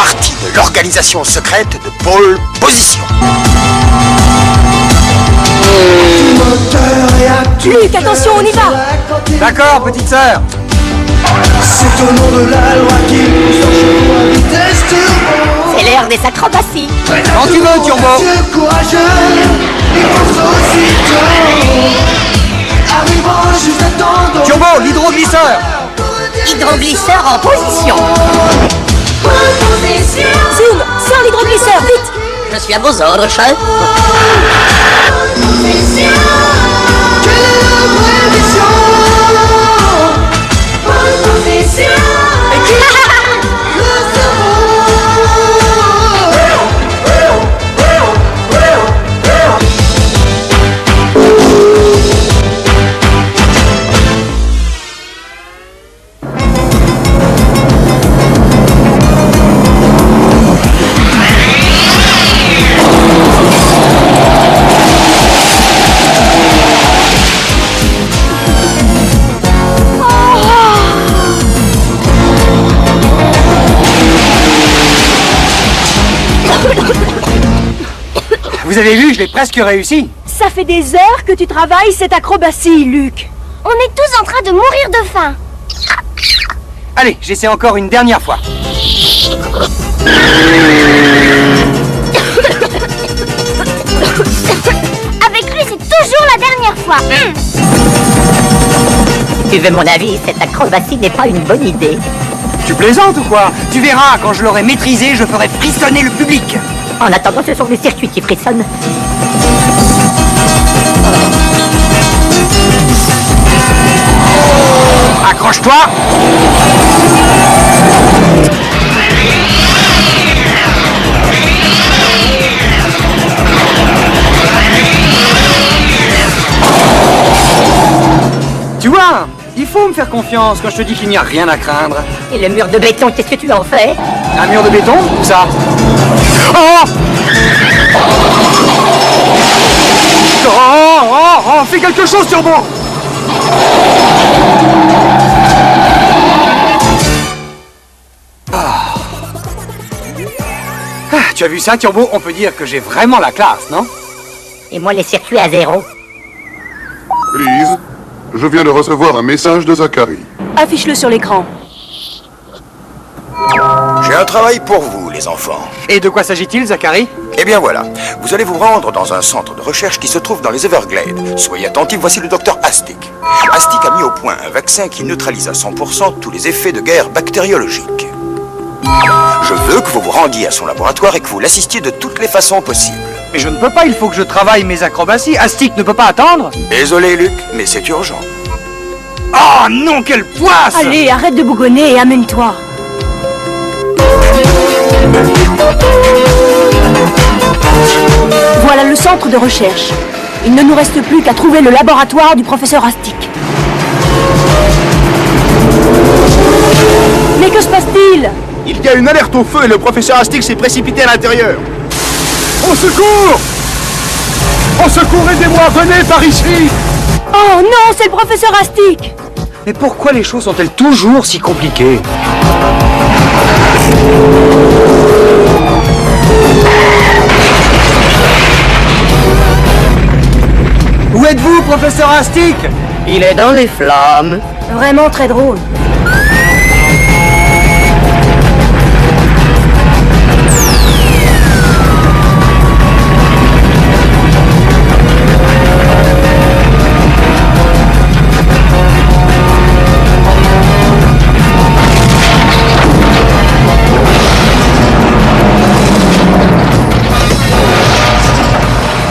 partie de l'organisation secrète de Pôle Position. Luc, attention, on y va. D'accord, petite sœur. C'est au nom de la loi qui pousse en chemin à vitesse turbo. C'est l'heure des acrobaties. Quand tu veux, Turbo. Courageux, et pense aussitôt. Arrivant juste à temps. Turbo, l'hydroglisseur. Hydroglisseur en position. Zoom, sors l'hydroglisseur, vite. Je suis à vos ordres, chef. Vous avez vu, je l'ai presque réussi. Ça fait des heures que tu travailles cette acrobatie, Luc. On est tous en train de mourir de faim. Allez, j'essaie encore une dernière fois. Avec lui, c'est toujours la dernière fois. Tu veux mon avis, cette acrobatie n'est pas une bonne idée. Tu plaisantes ou quoi? Tu verras, quand je l'aurai maîtrisé, je ferai frissonner le public. En attendant, ce sont les circuits qui frissonnent. Accroche-toi. Tu vois, il faut me faire confiance quand je te dis qu'il n'y a rien à craindre. Et le mur de béton, qu'est-ce que tu en fais? Un mur de béton? Où ça? Oh! Oh! Fais quelque chose, Turbo! Tu as vu ça, Turbo? On peut dire que j'ai vraiment la classe, non? Et moi, les circuits à zéro. Lise, je viens de recevoir un message de Zachary. Affiche-le sur l'écran. J'ai un travail pour vous, les enfants. Et de quoi s'agit-il, Zachary? Eh bien voilà, vous allez vous rendre dans un centre de recherche qui se trouve dans les Everglades. Soyez attentifs, voici le docteur Astic. Astic a mis au point un vaccin qui neutralise à 100% tous les effets de guerre bactériologique. Je veux que vous vous rendiez à son laboratoire et que vous l'assistiez de toutes les façons possibles. Mais je ne peux pas, il faut que je travaille mes acrobaties. Astic ne peut pas attendre. Désolé, Luc, mais c'est urgent. Oh non, quelle poisse! Allez, arrête de bougonner et amène-toi. Voilà le centre de recherche. Il ne nous reste plus qu'à trouver le laboratoire du professeur Astic. Mais que se passe-t-il? Il y a une alerte au feu et le professeur Astic s'est précipité à l'intérieur. Au secours! Au secours, aidez-moi, venez par ici! Oh non, c'est le professeur Astic! Mais pourquoi les choses sont-elles toujours si compliquées? Où êtes-vous, professeur Astic? Il est dans les flammes. Vraiment très drôle.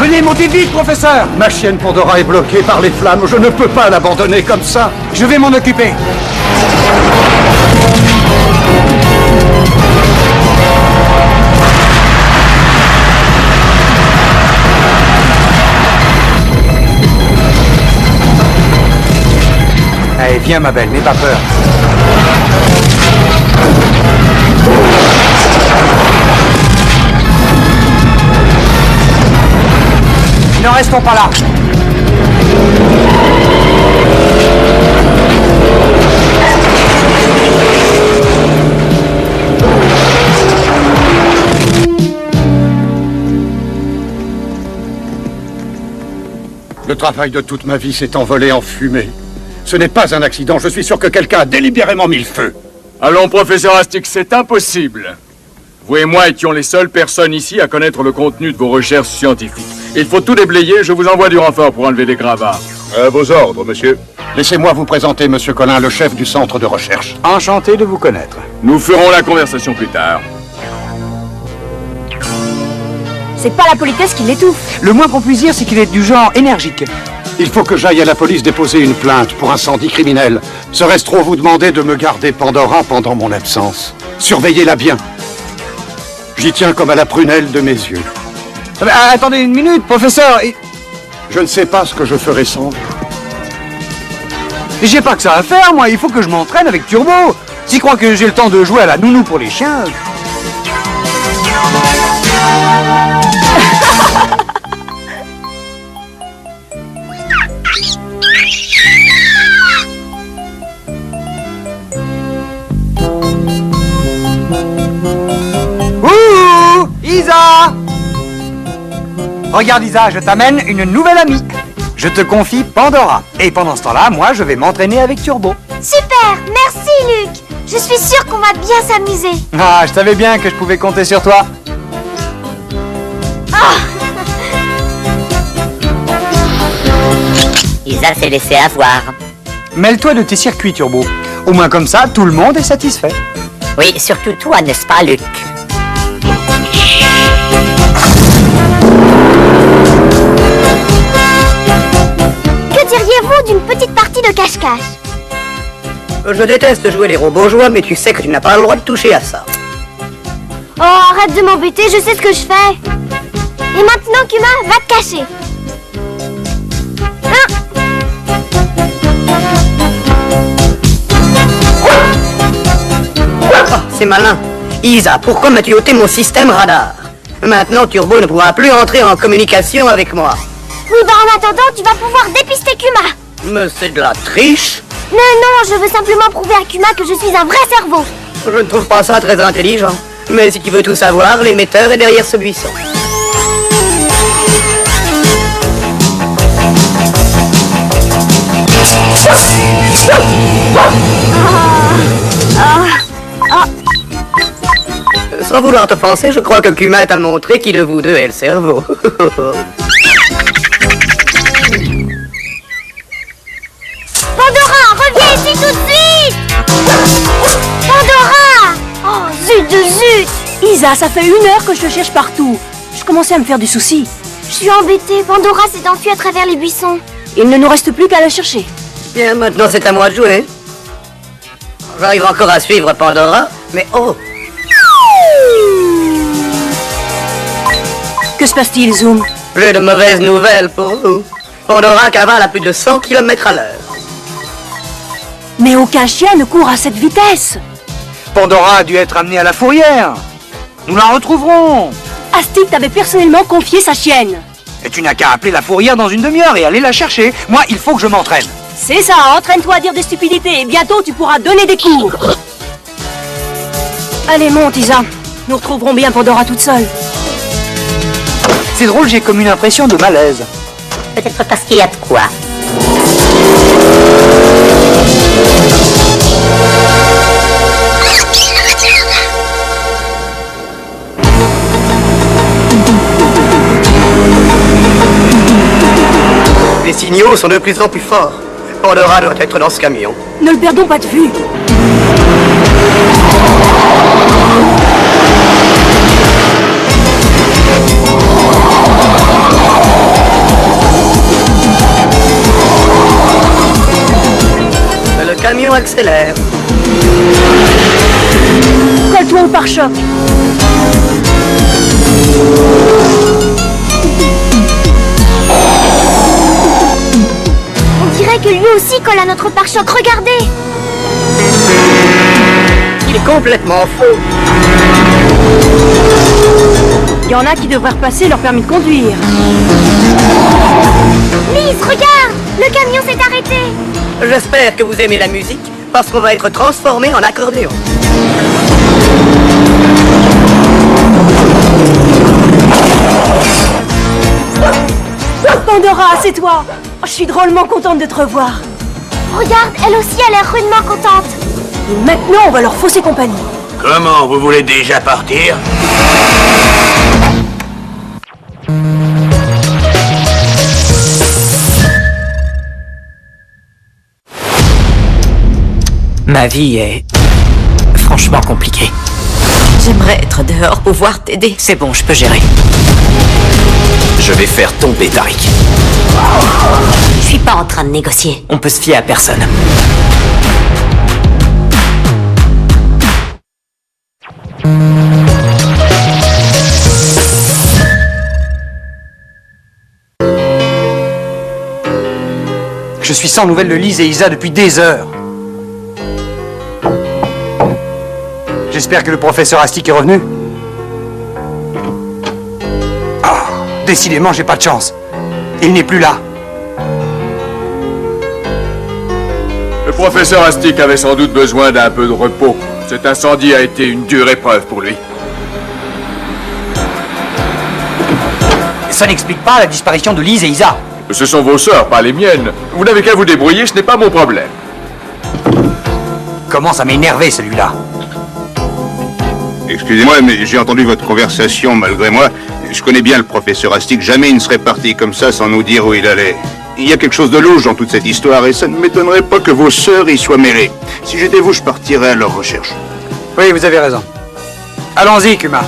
Venez, montez vite, professeur! Ma chienne Pandora est bloquée par les flammes, je ne peux pas l'abandonner comme ça. Je vais m'en occuper. Allez, viens, ma belle, n'aie pas peur. Ne restons pas là. travail de toute ma vie s'est envolé en fumée. Ce n'est pas un accident, je suis sûr que quelqu'un a délibérément mis le feu. Allons, professeur Astic, c'est impossible. Vous et moi étions les seules personnes ici à connaître le contenu de vos recherches scientifiques. Il faut tout déblayer, je vous envoie du renfort pour enlever les gravats. À vos ordres, monsieur. Laissez-moi vous présenter, monsieur Collin, le chef du centre de recherche. Enchanté de vous connaître. Nous ferons la conversation plus tard. C'est pas la politesse qui l'étouffe. Le moins qu'on puisse dire, c'est qu'il est du genre énergique. Il faut que j'aille à la police déposer une plainte pour incendie criminel. Serait-ce trop vous demander de me garder Pandora pendant mon absence? Surveillez-la bien. J'y tiens comme à la prunelle de mes yeux. Attendez une minute, professeur. Je ne sais pas ce que je ferai sans vous. J'ai pas que ça à faire, moi. Il faut que je m'entraîne avec Turbo. S'il croit que j'ai le temps de jouer à la nounou pour les chiens... Ouh, Isa! Regarde Isa, je t'amène une nouvelle amie. Je te confie Pandora. Et pendant ce temps-là, moi, je vais m'entraîner avec Turbo. Super, merci Luc. Je suis sûre qu'on va bien s'amuser. Ah, je savais bien que je pouvais compter sur toi. Isa s'est laissé avoir. Mêle-toi de tes circuits, Turbo. Au moins comme ça, tout le monde est satisfait. Oui, surtout toi, n'est-ce pas, Luc? Que diriez-vous d'une petite partie de cache-cache? Je déteste jouer les robots-joie, mais tu sais que tu n'as pas le droit de toucher à ça. Oh, arrête de m'embêter, je sais ce que je fais. Et maintenant, Kuma, va te cacher. Hein? Oh, c'est malin. Isa, pourquoi m'as-tu ôté mon système radar? Maintenant, Turbo ne pourra plus entrer en communication avec moi. Oui, bah en attendant, tu vas pouvoir dépister Kuma. Mais c'est de la triche. Non, je veux simplement prouver à Kuma que je suis un vrai cerveau. Je ne trouve pas ça très intelligent. Mais si tu veux tout savoir, l'émetteur est derrière ce buisson. Sans vouloir te penser, je crois que Kuma t'a montré qui de vous deux est le cerveau. Pandora, reviens ici tout de suite. Pandora. Oh, zut de zut. Isa, ça fait 1 heure que je te cherche partout. Je commençais à me faire du souci. Je suis embêtée, Pandora s'est enfuie à travers les buissons. Il ne nous reste plus qu'à la chercher. Bien, maintenant c'est à moi de jouer. J'arrive encore à suivre Pandora, mais oh! Que se passe-t-il, Zoom? Plus de mauvaises nouvelles pour vous. Pandora cavale à plus de 100 km à l'heure. Mais aucun chien ne court à cette vitesse. Pandora a dû être amenée à la fourrière. Nous la retrouverons. Astic t'avait personnellement confié sa chienne. Et tu n'as qu'à appeler la fourrière dans une demi-heure et aller la chercher. Moi, il faut que je m'entraîne. C'est ça, entraîne-toi à dire des stupidités et bientôt tu pourras donner des cours. Allez, monte, Isa. Nous retrouverons bien Pandora toute seule. C'est drôle, j'ai comme une impression de malaise. Peut-être parce qu'il y a de quoi. Les signaux sont de plus en plus forts. Pandora doit être dans ce camion. Ne le perdons pas de vue. Le camion accélère. Colle-toi au pare-choc. On dirait que lui aussi colle à notre pare-choc, regardez. Il est complètement fou. Il y en a qui devraient repasser leur permis de conduire. Lise, regarde, le camion s'est arrêté. J'espère que vous aimez la musique, parce qu'on va être transformé en accordéon. Pandora, c'est toi. Je suis drôlement contente de te revoir. Regarde, elle aussi a l'air rudement contente. Et maintenant, on va leur fausser compagnie. Comment, vous voulez déjà partir? Ma vie est franchement compliquée. J'aimerais être dehors, pouvoir t'aider. C'est bon, je peux gérer. Je vais faire tomber Tariq. Je suis pas en train de négocier. On peut se fier à personne. Je suis sans nouvelles de Lise et Isa depuis des heures. J'espère que le professeur Astic est revenu. Ah, décidément, j'ai pas de chance. Il n'est plus là. Le professeur Astic avait sans doute besoin d'un peu de repos. Cet incendie a été une dure épreuve pour lui. Ça n'explique pas la disparition de Lise et Isa. Ce sont vos sœurs, pas les miennes. Vous n'avez qu'à vous débrouiller, ce n'est pas mon problème. Commence à m'énerver, celui-là. Excusez-moi, mais j'ai entendu votre conversation malgré moi. Je connais bien le professeur Astic. Jamais il ne serait parti comme ça sans nous dire où il allait. Il y a quelque chose de louche dans toute cette histoire et ça ne m'étonnerait pas que vos sœurs y soient mêlées. Si j'étais vous, je partirais à leur recherche. Oui, vous avez raison. Allons-y, Kuma.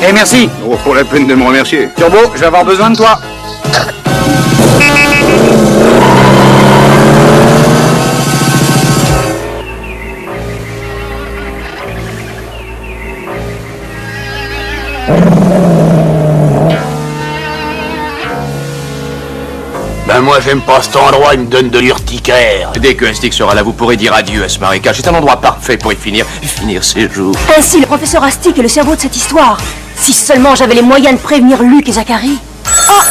Et merci. Oh, pour la peine de me remercier. Turbo, je vais avoir besoin de toi. Ben moi j'aime pas cet endroit, il me donne de l'urticaire. Dès que Astic sera là, vous pourrez dire adieu à ce marécage. C'est un endroit parfait pour y finir ses jours. Ainsi, le professeur Astic est le cerveau de cette histoire. Si seulement j'avais les moyens de prévenir Luc et Zachary. Oh!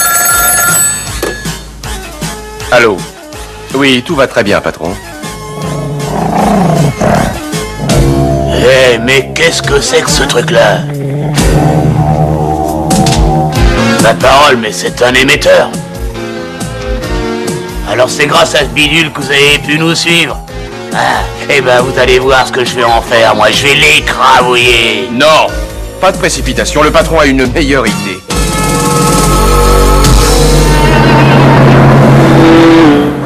Allô? Oui, tout va très bien, patron. Eh, mais qu'est-ce que c'est que ce truc-là? Ma parole, mais c'est un émetteur. Alors c'est grâce à ce bidule que vous avez pu nous suivre. Ah, eh ben vous allez voir ce que je vais en faire, moi je vais l'écrabouiller. Non, pas de précipitation, le patron a une meilleure idée.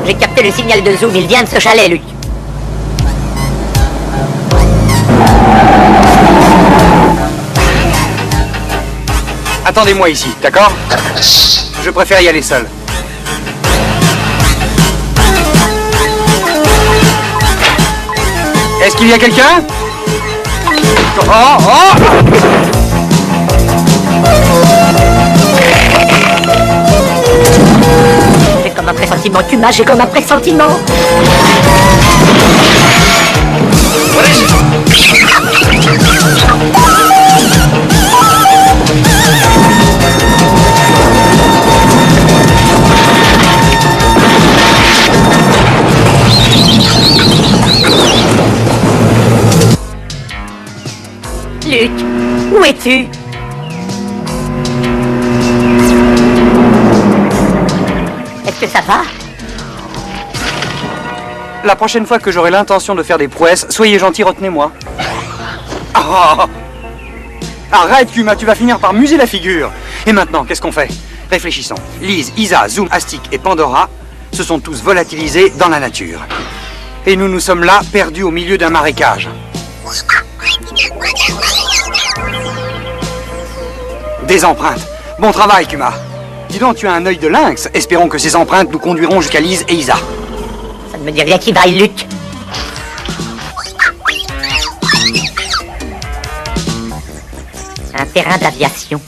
J'ai capté le signal de zoom, il vient de ce chalet, Luc. Attendez-moi ici, d'accord? Je préfère y aller seul. Est-ce qu'il y a quelqu'un? J'ai comme un pressentiment, Kuma, j'ai comme un pressentiment. Luc, où es-tu? Est-ce que ça va? La prochaine fois que j'aurai l'intention de faire des prouesses, soyez gentil, retenez-moi. Oh. Arrête, Kuma, tu vas finir par muser la figure. Et maintenant, qu'est-ce qu'on fait? Réfléchissons. Lise, Isa, Zoom, Astic et Pandora se sont tous volatilisés dans la nature. Et nous sommes là, perdus au milieu d'un marécage. Des empreintes. Bon travail, Kuma. Dis donc, tu as un œil de lynx. Espérons que ces empreintes nous conduiront jusqu'à Lise et Isa. Ça ne me dit rien qui vaille, Luc. Un terrain d'aviation.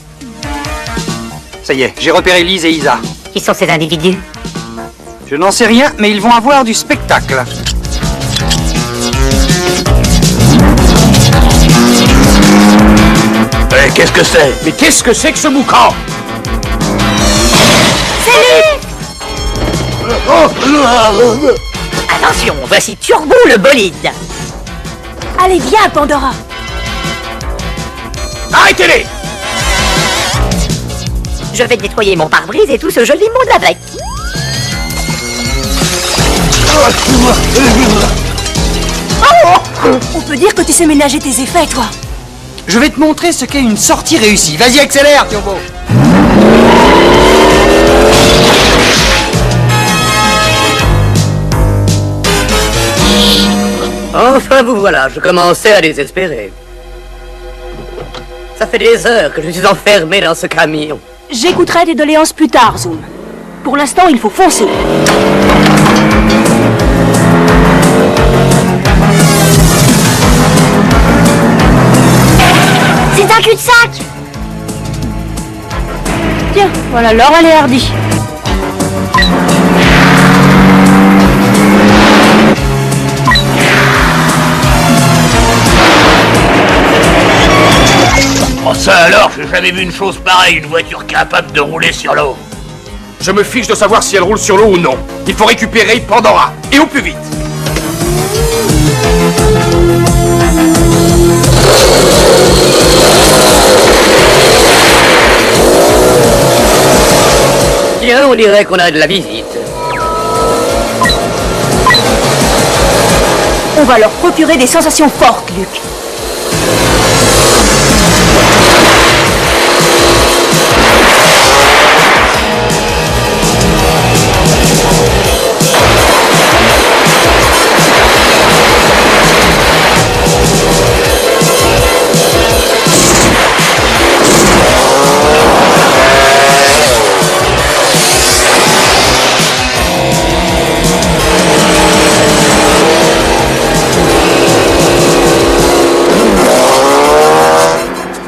Ça y est, j'ai repéré Lise et Isa. Qui sont ces individus? Je n'en sais rien, mais ils vont avoir du spectacle. Qu'est-ce que c'est? Mais qu'est-ce que c'est que ce boucan? C'est lui! Attention, voici Turbo le bolide. Allez, viens, Pandora. Arrêtez-les! Je vais nettoyer mon pare-brise et tout ce joli monde avec. On peut dire que tu sais ménager tes effets, toi. Je vais te montrer ce qu'est une sortie réussie. Vas-y, accélère, Turbo. Enfin vous voilà, je commençais à désespérer. Ça fait des heures que je suis enfermé dans ce camion. J'écouterai tes doléances plus tard, Zoom. Pour l'instant, il faut foncer. C'est un cul-de-sac! Tiens, voilà, Laure, elle est hardie. Oh ça alors, j'ai jamais vu une chose pareille, une voiture capable de rouler sur l'eau. Je me fiche de savoir si elle roule sur l'eau ou non. Il faut récupérer Pandora, et au plus vite. Tiens, on dirait qu'on a de la visite. On va leur procurer des sensations fortes, Luc.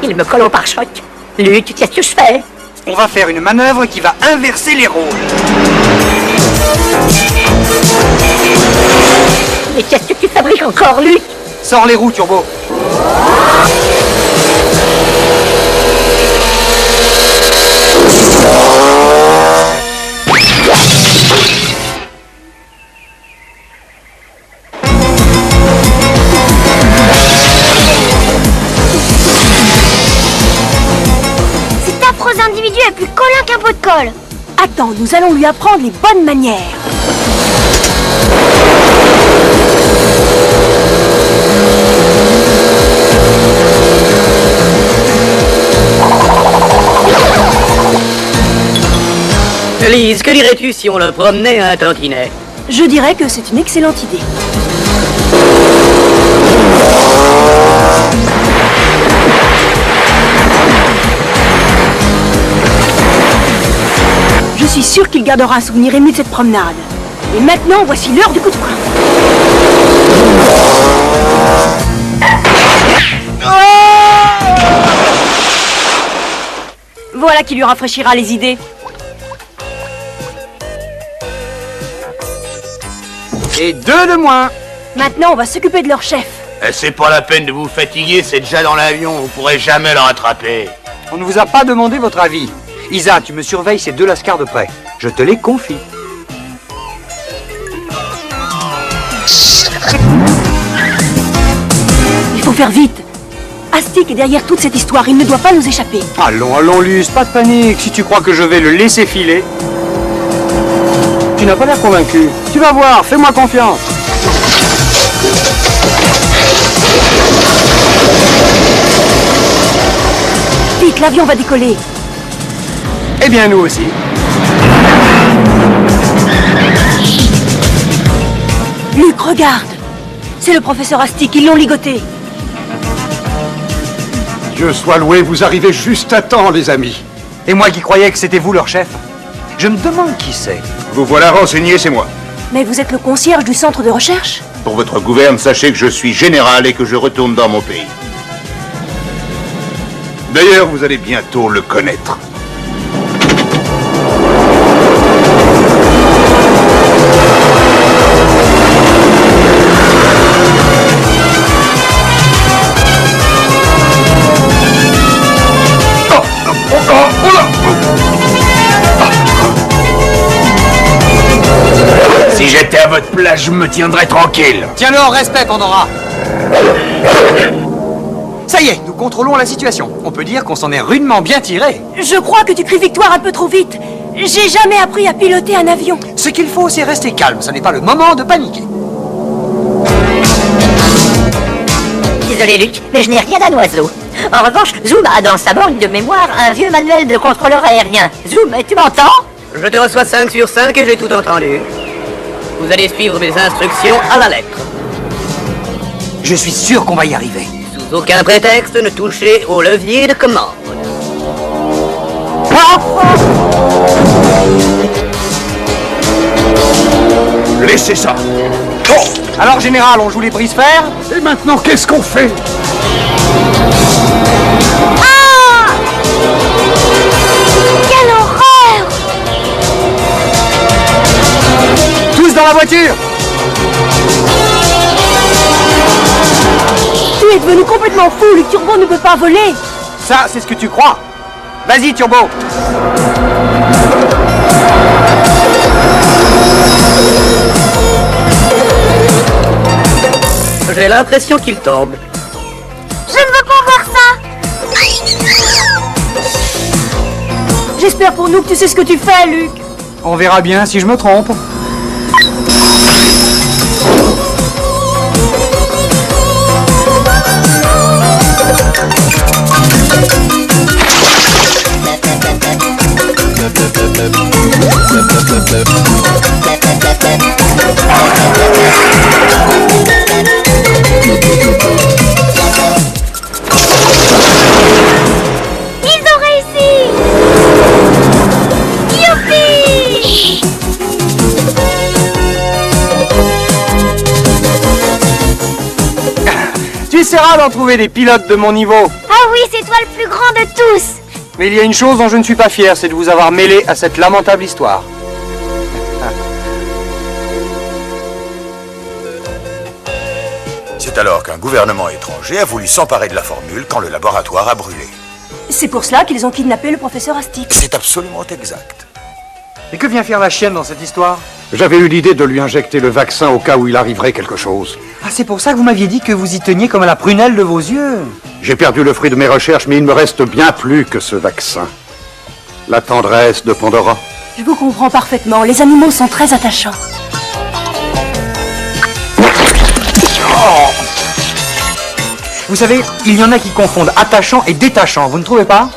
Il me colle au pare-choc. Luc, qu'est-ce que je fais? On va faire une manœuvre qui va inverser les rôles. Mais qu'est-ce que tu fabriques encore, Luc? Sors les roues, Turbo. Cet affreux individu est plus collant qu'un pot de colle. Attends, nous allons lui apprendre les bonnes manières. Lise, que dirais-tu si on le promenait à un tantinet? Je dirais que c'est une excellente idée. Je suis sûre qu'il gardera un souvenir ému de cette promenade. Et maintenant, voici l'heure du coup de frein. Voilà qui lui rafraîchira les idées. Et 2 de moins. Maintenant, on va s'occuper de leur chef. C'est pas la peine de vous fatiguer, c'est déjà dans l'avion, vous pourrez jamais le rattraper. On ne vous a pas demandé votre avis. Isa, tu me surveilles ces 2 lascars de près. Je te les confie. Il faut faire vite. Astic est derrière toute cette histoire, il ne doit pas nous échapper. Allons, allons, Luce, pas de panique. Si tu crois que je vais le laisser filer... Tu n'as pas l'air convaincu. Tu vas voir, fais-moi confiance. Vite, l'avion va décoller. Eh bien, nous aussi. Luc, regarde. C'est le professeur Astic, ils l'ont ligoté. Dieu soit loué, vous arrivez juste à temps, les amis. Et moi qui croyais que c'était vous leur chef. Je me demande qui c'est. Vous voilà renseigné, c'est moi. Mais vous êtes le concierge du centre de recherche? Pour votre gouverne, sachez que je suis général et que je retourne dans mon pays. D'ailleurs, vous allez bientôt le connaître. Si j'étais à votre place, je me tiendrais tranquille. Tiens-le en respect, Pandora. Ça y est, nous contrôlons la situation. On peut dire qu'on s'en est rudement bien tiré. Je crois que tu cries victoire un peu trop vite. J'ai jamais appris à piloter un avion. Ce qu'il faut, c'est rester calme. Ce n'est pas le moment de paniquer. Désolé Luc, mais je n'ai rien d'un oiseau. En revanche, Zoom a dans sa borne de mémoire un vieux manuel de contrôleur aérien. Zoom, tu m'entends? Je te reçois 5 sur 5 et j'ai tout entendu. Vous allez suivre mes instructions à la lettre. Je suis sûr qu'on va y arriver. Sous aucun prétexte, ne touchez au levier de commande. Laissez ça. Alors, général, on joue les brise-fer? Et maintenant, qu'est-ce qu'on fait? Ah! Quelle horreur! Tous dans la voiture! Tu es devenu complètement fou, le turbo ne peut pas voler. Ça, c'est ce que tu crois. Vas-y, Turbo. J'ai l'impression qu'il tombe. Je ne veux pas voir ça! J'espère pour nous que tu sais ce que tu fais, Luc. On verra bien si je me trompe. Ils ont réussi! Youpi! Tu essaieras d'en trouver des pilotes de mon niveau. Ah oui, c'est toi le plus grand de tous! Mais il y a une chose dont je ne suis pas fier, c'est de vous avoir mêlé à cette lamentable histoire. C'est alors qu'un gouvernement étranger a voulu s'emparer de la formule quand le laboratoire a brûlé. C'est pour cela qu'ils ont kidnappé le professeur Astic. C'est absolument exact. Et que vient faire la chienne dans cette histoire? J'avais eu l'idée de lui injecter le vaccin au cas où il arriverait quelque chose. Ah, c'est pour ça que vous m'aviez dit que vous y teniez comme à la prunelle de vos yeux. J'ai perdu le fruit de mes recherches, mais il me reste bien plus que ce vaccin. La tendresse de Pandora. Je vous comprends parfaitement, les animaux sont très attachants. Vous savez, il y en a qui confondent attachant et détachant, vous ne trouvez pas?